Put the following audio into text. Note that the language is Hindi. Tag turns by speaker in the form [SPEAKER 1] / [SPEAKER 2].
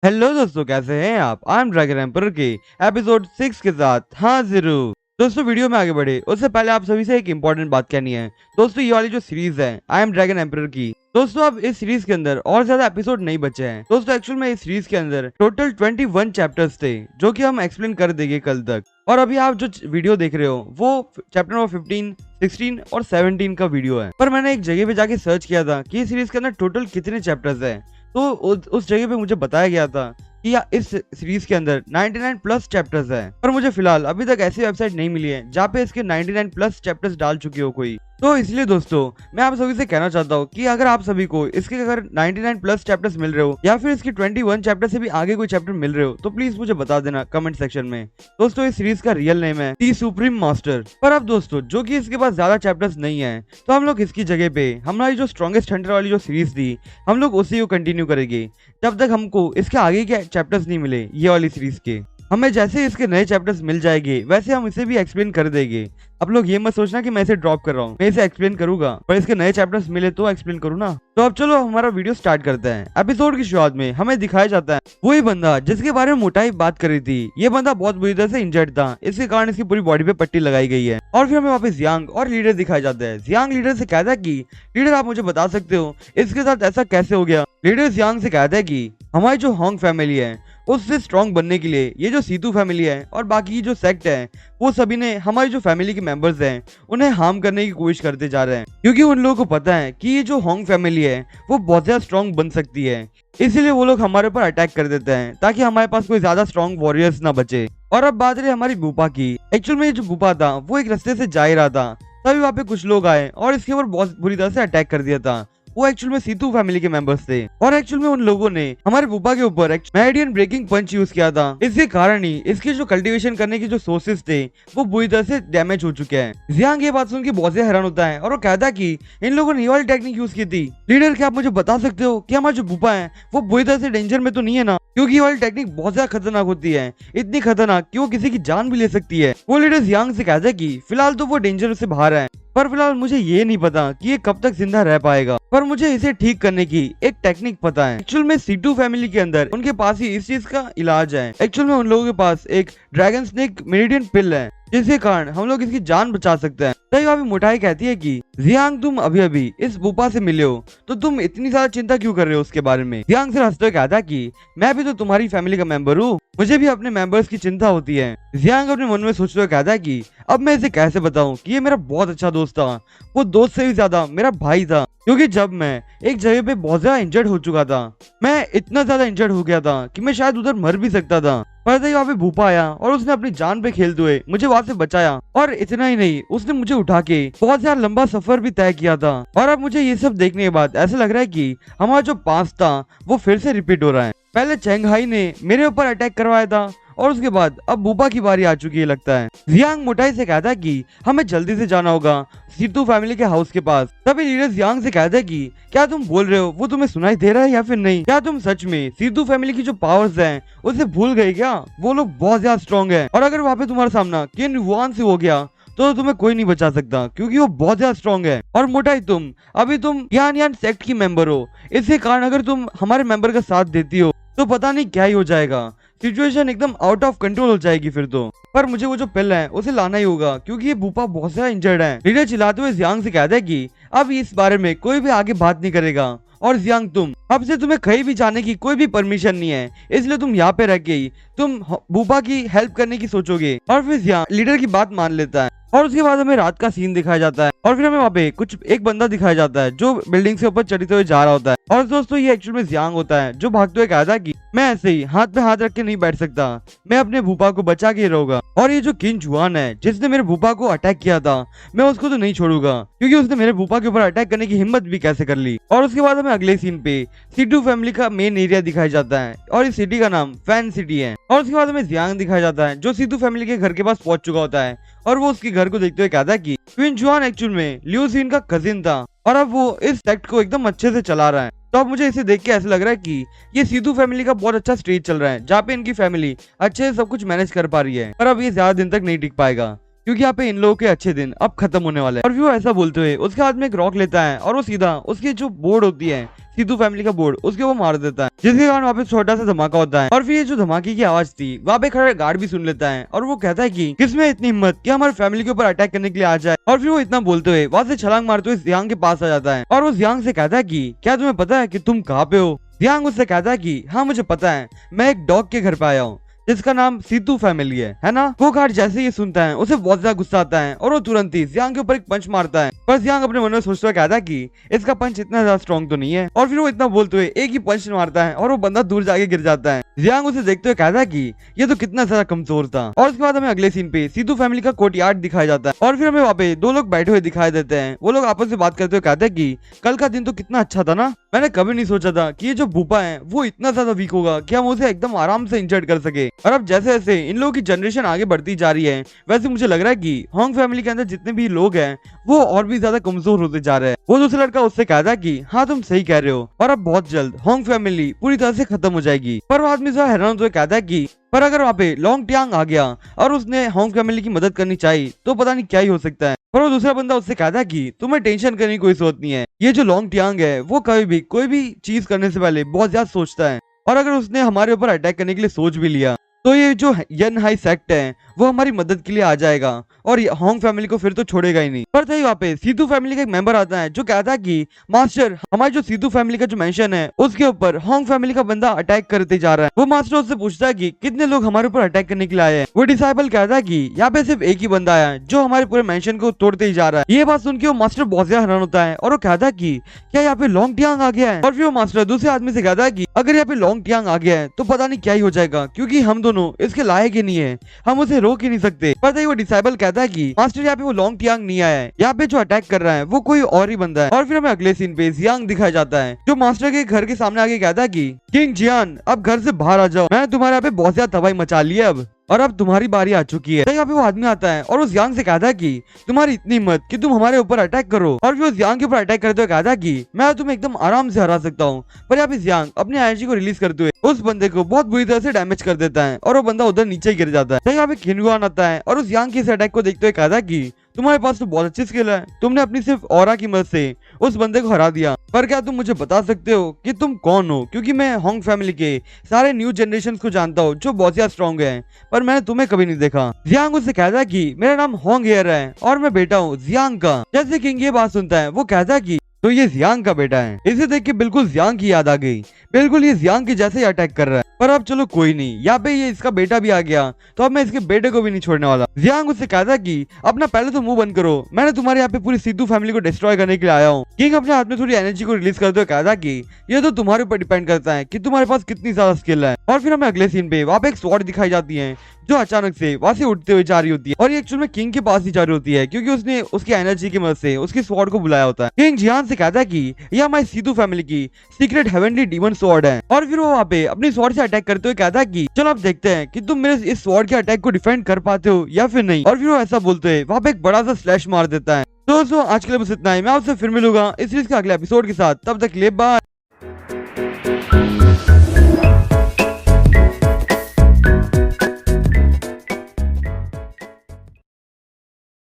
[SPEAKER 1] हेलो दोस्तों, कैसे हैं आप। आई एम ड्रैगन एम्पर के एपिसोड 6 के साथ हाजिर हूँ। दोस्तों, वीडियो में आगे बढ़े उससे पहले आप सभी से एक इंपॉर्टेंट बात कहनी है। दोस्तों, ये वाली जो सीरीज है आई एम ड्रैगन एम्पर की, दोस्तों अब इस सीरीज के अंदर और ज्यादा एपिसोड नहीं बचे हैं। दोस्तों एक्चुअल में इस सीरीज के अंदर टोटल 21 चैप्टर्स थे जो कि हम एक्सप्लेन कर देंगे कल तक। और अभी आप जो वीडियो देख रहे हो वो चैप्टर नंबर 15, 16 और 17 का वीडियो है। पर मैंने एक जगह पे जाके सर्च किया था कि इस सीरीज के अंदर टोटल कितने चैप्टर्स हैं, तो उस जगह पे मुझे बताया गया था कि इस सीरीज के अंदर 99 प्लस चैप्टर्स है। पर मुझे फिलहाल अभी तक ऐसी वेबसाइट नहीं मिली है जहाँ पे इसके 99 प्लस चैप्टर्स डाल चुकी हो कोई। तो इसलिए दोस्तों मैं आप सभी से कहना चाहता हूँ कि अगर आप सभी को इसके अगर 99 प्लस चैप्टर्स मिल रहे हो या फिर इसके 21 चैप्टर से भी आगे कोई चैप्टर मिल रहे हो तो प्लीज मुझे बता देना कमेंट सेक्शन में। दोस्तों इस सीरीज का रियल नेम है दी सुप्रीम मास्टर। पर अब दोस्तों जो कि इसके पास ज्यादा चैप्टर्स नहीं है तो हम लोग इसकी जगह पे हमारी जो स्ट्रॉन्गेस्ट हंटर वाली जो सीरीज थी हम लोग उसी को कंटिन्यू करेंगे जब तक हमको इसके आगे के चैप्टर्स नहीं मिले ये वाली सीरीज के। हमें जैसे इसके नए चैप्टर्स मिल जाएंगे वैसे हम इसे भी एक्सप्लेन कर देंगे। अब लोग ये मत सोचना कि मैं इसे ड्रॉप कर रहा हूँ, मैं इसे एक्सप्लेन करूंगा, पर इसके नए चैप्टर्स मिले तो एक्सप्लेन करूँ ना। तो अब चलो हमारा वीडियो स्टार्ट करते हैं। एपिसोड की शुरुआत में हमें दिखाया जाता है वही बंदा जिसके बारे में मोटाई बात कर रही थी। ये बंदा बहुत बुरी तरह से इंजर्ड था, इसके कारण इसकी पूरी बॉडी पे पट्टी लगाई गई है। और फिर हमें वापस यांग और लीडर दिखाया जाता है। यांग लीडर से कहता है कि लीडर आप मुझे बता सकते हो इसके साथ ऐसा कैसे हो गया। लीडर यांग से कहता है कि हमारी जो होंग फैमिली है उससे स्ट्रॉन्ग बनने के लिए ये जो सीतू फैमिली है और बाकी जो सेक्ट है वो सभी ने हमारी जो फैमिली के मेंबर्स हैं उन्हें हार्म करने की कोशिश करते जा रहे हैं, क्योंकि उन लोगों को पता है कि ये जो होंग फैमिली है वो बहुत ज्यादा स्ट्रॉन्ग बन सकती है। इसीलिए वो लोग हमारे ऊपर अटैक कर देते हैं ताकि हमारे पास कोई ज्यादा स्ट्रॉन्ग वॉरियर्स ना बचे। और अब बात रही हमारी बुपा की। एक्चुअल में ये जो बुपा था वो एक रास्ते से जा ही रहा था, तभी वहाँ पे कुछ लोग आए और इसके ऊपर बहुत बुरी तरह से अटैक कर दिया था। वो एक्चुअल में सीतू फैमिली के मेंबर्स थे और एक्चुअल में उन लोगों ने हमारे बुपा के ऊपर मेरिडियन ब्रेकिंग पंच यूज किया था। इसके कारण ही इसके जो कल्टीवेशन करने के जो सोर्सेज थे वो बुरी तरह से डैमेज हो चुके हैं। जियांग ये बात सुन के बहुत ज्यादा हैरान होता है और वो कहता है कि इन लोगों ने ये वाली टेक्निक यूज की थी। लीडर क्या आप मुझे बता सकते हो कि हमारे जो बुपा है वो बुरी तरह से डेंजर में तो नहीं है ना, क्योंकि ये वाली टेक्निक बहुत ज्यादा खतरनाक होती है, इतनी खतरनाक कि वो किसी की जान भी ले सकती है। वो लीडर जियांग से कहता है कि फिलहाल तो वो डेंजर से बाहर है, पर फिलहाल मुझे ये नहीं पता कि ये कब तक जिंदा रह पाएगा, पर मुझे इसे ठीक करने की एक टेक्निक पता है। एक्चुअल में सीटू फैमिली के अंदर उनके पास ही इस चीज का इलाज है। एक्चुअल में उन लोगों के पास एक ड्रैगन स्नेक मेरिडियन पिल है जिसके कारण हम लोग इसकी जान बचा सकते हैं। तभी अभी मोटाई कहती है कि जियांग तुम अभी अभी इस बुपा से मिले हो तो तुम इतनी ज्यादा चिंता क्यों कर रहे हो उसके बारे में। जियांग से हंसते हुए कहता है कि मैं भी तो तुम्हारी फैमिली का मेंबर हूँ, मुझे भी अपने मेंबर्स की चिंता होती है। जियांग अपने मन में सोचते हुए कहता है कि अब मैं इसे कैसे बताऊं कि ये मेरा बहुत अच्छा दोस्त था, वो दोस्त से भी ज्यादा मेरा भाई था, क्योंकि जब मैं एक जगह पे बहुत ज्यादा इंजर्ड हो चुका था, मैं इतना ज्यादा इंजर्ड हो गया था कि मैं शायद उधर मर भी सकता था, पर तभी वहाँ पे भूपा आया और उसने अपनी जान पे खेलते हुए मुझे वहाँ से बचाया। और इतना ही नहीं, उसने मुझे उठा के बहुत ज्यादा लंबा सफर भी तय किया था। और अब मुझे ये सब देखने के बाद ऐसा लग रहा है कि हमारा जो पास्ट था वो फिर से रिपीट हो रहा है। पहले चेंगहाई ने मेरे ऊपर अटैक करवाया था और उसके बाद अब बुपा की बारी आ चुकी है लगता है। जियांग मोटाई से कहता है कि हमें जल्दी से जाना होगा सीतू फैमिली के हाउस के पास। तभी लीडर जियांग से कहता है कि क्या तुम बोल रहे हो वो तुम्हें सुनाई दे रहा है या फिर नहीं, क्या तुम सच में सीतू फैमिली की जो पावर्स हैं उसे भूल गए क्या। वो लोग बहुत ज्यादा स्ट्रॉन्ग है और अगर वहाँ पे तुम्हारा सामना किन युवान से हो गया तो तुम्हें कोई नहीं बचा सकता, क्योंकि वो बहुत ज्यादा स्ट्रॉन्ग है। और मोटाई तुम यान सेक्ट की मेंबर हो, इसके कारण अगर तुम हमारे मेंबर का साथ देती हो तो पता नहीं क्या ही हो जाएगा, सिचुएशन एकदम आउट ऑफ कंट्रोल हो जाएगी फिर तो। पर मुझे वो जो पिल है उसे लाना ही होगा क्योंकि ये बुपा बहुत ज्यादा इंजर्ड है। लीडर चिल्लाते हुए जियांग से कहता है कि अब इस बारे में कोई भी आगे बात नहीं करेगा और जियांग अब से तुम्हें कहीं भी जाने की कोई भी परमिशन नहीं है, इसलिए तुम यहाँ पे रह के तुम बुपा की हेल्प करने की सोचोगे। और फिर जियांग लीडर की बात मान लेता है और उसके बाद हमें रात का सीन दिखाया जाता है और फिर हमें वहाँ पे एक बंदा दिखाया जाता है जो बिल्डिंग से ऊपर चढ़ते हुए जा रहा होता है। और दोस्तों ये एक्चुअल में जियांग होता है जो भागते हुए कहता है कि मैं ऐसे ही हाथ पे हाथ रख के नहीं बैठ सकता, मैं अपने भूपा को बचा के रहूंगा। और ये जो किन जुआन है जिसने मेरे भूपा को अटैक किया था मैं उसको तो नहीं छोड़ूंगा, क्योंकि उसने मेरे भूपा के ऊपर अटैक करने की हिम्मत भी कैसे कर ली। और उसके बाद हमें अगले सीन पे सीटू फैमिली का मेन एरिया दिखाया जाता है और इस सिटी का नाम फैन सिटी है। और उसके बाद हमें जियांग दिखाया जाता है जो सीतू फैमिली के घर के पास पहुंच चुका होता है और वो उसके घर को देखते हुए कहता है कि क्वीन जुआन एक्चुअल में लियू सीन का कजिन था और अब वो इस सेक्ट को एकदम अच्छे से चला रहा है। तो अब मुझे इसे देख के ऐसा लग रहा है कि ये सीतू फैमिली का बहुत अच्छा स्टेज चल रहा है जहाँ पे इनकी फैमिली अच्छे से सब कुछ मैनेज कर पा रही है, पर अब ये ज्यादा दिन तक नहीं टिक पाएगा क्योंकि यहाँ पे इन लोगों के अच्छे दिन अब खत्म होने वाले हैं। और वो ऐसा बोलते हुए उसके हाथ में एक रॉक लेता है और वो सीधा उसकी जो बोर्ड होती है सीधू फैमिली का बोर्ड उसके वो मार देता है, जिसके कारण वहाँ पे छोटा सा धमाका होता है। और फिर ये जो धमाके की आवाज थी वहाँ पे खड़े गार्ड भी सुन लेता है और वो कहता है कि किसमें इतनी हिम्मत कि हमारे फैमिली के ऊपर अटैक करने के लिए आ जाए। और फिर वो इतना बोलते हुए वहाँ से छलांग मारते हुए जियांग के पास आ जाता है और वो जियांग से कहता है कि क्या तुम्हें पता है कि तुम कहाँ पे हो। जियांग उससे कहता है कि हाँ मुझे पता है, मैं एक डॉग के घर पे आया हूँ जिसका नाम सीतू फैमिली है ना। वो गार्ड जैसे ही सुनता है उसे बहुत ज्यादा गुस्सा आता है और वो तुरंत ही जियांग के ऊपर एक पंच मारता है। पर जियांग अपने मन में सोचता है कहता है कि इसका पंच इतना ज्यादा स्ट्रॉन्ग तो नहीं है। और फिर वो इतना बोलते हुए एक ही पंच मारता है और वो बंदा दूर जाके गिर जाता है। जियांग उसे देखते हुए कहता है कि ये तो कितना ज्यादा कमजोर था। और उसके बाद हमें अगले सीन पे सीतू फैमिली का कोर्टयार्ड दिखाया जाता है और फिर हमें वहाँ पे दो लोग बैठे हुए दिखाई देते हैं। वो लोग आपस में बात करते हुए कहते हैं कि कल का दिन तो कितना अच्छा था ना, मैंने कभी नहीं सोचा था कि ये जो भूपा है वो इतना ज्यादा वीक होगा कि हम उसे एकदम आराम से इंजर्ड कर सके। और अब जैसे जैसे इन लोगों की जनरेशन आगे बढ़ती जा रही है वैसे मुझे लग रहा है कि होंग फैमिली के अंदर जितने भी लोग हैं वो और भी ज्यादा कमजोर होते जा रहे हैं। वो दूसरा लड़का उससे कहता है कि हाँ तुम सही कह रहे हो और अब बहुत जल्द होंग फैमिली पूरी तरह से खत्म हो जाएगी। पर वो आदमी जो हैरान होते कहता है कि पर अगर वहाँ पे लोंग टियांग आ गया और उसने होंग फैमिली की मदद करनी चाहिए तो पता नहीं क्या ही हो सकता है। पर वो दूसरा बंदा उससे कहता है कि तुम्हें टेंशन करने की कोई जरूरत नहीं है, ये जो लोंग टियांग है वो कभी भी कोई भी चीज करने से पहले बहुत ज्यादा सोचता है और अगर उसने हमारे ऊपर अटैक करने के लिए सोच भी लिया तो ये जो यन हाई सेक्ट है वो हमारी मदद के लिए आ जाएगा और होंग फैमिली को फिर तो छोड़ेगा ही नहीं। पर तभी वहाँ पे सीधू फैमिली का एक मेंबर आता है जो कहता है कि मास्टर हमारी जो सीधू फैमिली का जो मेंशन है उसके ऊपर होंग फैमिली का बंदा अटैक करते जा रहा है। वो मास्टर उससे पूछता है कि कितने लोग हमारे ऊपर अटैक करने के लिए आए हैं। वो डिसाइबल कहता है कि यहाँ पे सिर्फ एक ही बंदा आया है जो हमारे पूरे मेंशन को तोड़ते ही जा रहा है। ये बात सुन के वो मास्टर बहुत ज्यादा हैरान होता है और वो कहता है कि क्या यहाँ पे लोंग टियांग आ गया है। और फिर वो मास्टर दूसरे आदमी से कहता है कि अगर यहाँ पे लोंग टियांग आ गया है तो पता नहीं क्या ही हो जाएगा क्योंकि हम दोनों इसके लायक ही नहीं है, हम उसे रोक ही नहीं सकते। पता ही वो डिसाइबल कहता है कि मास्टर यहाँ पे वो लोंग टियांग नहीं आया है, यहाँ पे जो अटैक कर रहा है वो कोई और ही बंदा है। और फिर हमें अगले सीन पे जियांग दिखाया जाता है जो मास्टर के घर के सामने आके कहता है कि किंग जियान अब घर से बाहर आ जाओ, मैंने तुम्हारे यहाँ पे बहुत ज्यादा तबाही मचा ली है अब और अब तुम्हारी बारी आ चुकी है। यहाँ पे वो आदमी आता है और उस जियांग से कहता है कि तुम्हारी इतनी हिम्मत कि तुम हमारे ऊपर अटैक करो। और फिर उस जियांग के ऊपर अटैक करते हुए कहता है कि मैं तुम्हें एकदम आराम से हरा सकता हूँ। पर यहाँ पे जियांग अपनी एनर्जी को रिलीज करते हुए उस बंदे को बहुत बुरी तरह से डैमेज कर देता है और वो बंदा उधर नीचे गिर जाता है। यहाँ पे खिनगुआन आता है और उस जियांग के इस अटैक को देखते हुए कहता है कि तुम्हारे पास तो बहुत अच्छी स्किल है, तुमने अपनी सिर्फ ऑरा की मदद से उस बंदे को हरा दिया, पर क्या तुम मुझे बता सकते हो कि तुम कौन हो? क्योंकि मैं होंग फैमिली के सारे न्यू जनरेशन को जानता हूँ जो बहुत ज्यादा स्ट्रॉन्ग है, पर मैंने तुम्हें कभी नहीं देखा। जियांग उससे कहता है कि मेरा नाम होंग हेयर है और मैं बेटा हूँ जियांग का। जैसे किंग ये बात सुनता है वो कहता है कि तो ये जियांग का बेटा है। इसे देख के बिल्कुल जियांग की याद आ गई, बिल्कुल ये जियांग के जैसे ही अटैक कर रहा है। पर अब चलो कोई नहीं, यहाँ पे ये इसका बेटा भी आ गया तो अब मैं इसके बेटे को भी नहीं छोड़ने वाला। जियांग उससे कहता है कि अपना पहले तो मुंह बंद करो, मैंने तुम्हारे यहाँ पे पूरी सीधू फैमिली को डिस्ट्रॉय करने के लिए आया हूँ। किंग अपने हाथ में थोड़ी एनर्जी को रिलीज करते हुए कहता कि ये तो तुम्हारे ऊपर डिपेंड करता है कि तुम्हारे पास कितनी ज्यादा स्किल है। और फिर हमें अगले सीन पे वहाँ पे एक स्वॉर्ड दिखाई जाती है जो अचानक से वहां से उठते हुए जा रही होती है और ये एक्चुअल में किंग के पास ही जा रही होती है क्योंकि उसने उसकी एनर्जी की मदद से उसकी स्वॉर्ड को बुलाया होता है। किंग जियान से कहता है कि यह हमारी सीधू फैमिली की सीक्रेट हेवनली डीमन स्वॉर्ड है। और फिर वो वहाँ पे अपनी स्वॉर्ड से अटैक करते हुए कहता है कि चलो अब देखते हैं कि तुम मेरे इस स्वॉर्ड के अटैक को डिफेंड कर पाते हो या फिर नहीं। और फिर वो ऐसा बोलते हुए वहाँ पे एक बड़ा सा स्लैश मार देता है। दोस्तों आज के लिए बस इतना ही, मैं आपसे फिर मिलूंगा इस सीरीज के अगले एपिसोड के साथ, तब तक के लिए बाय।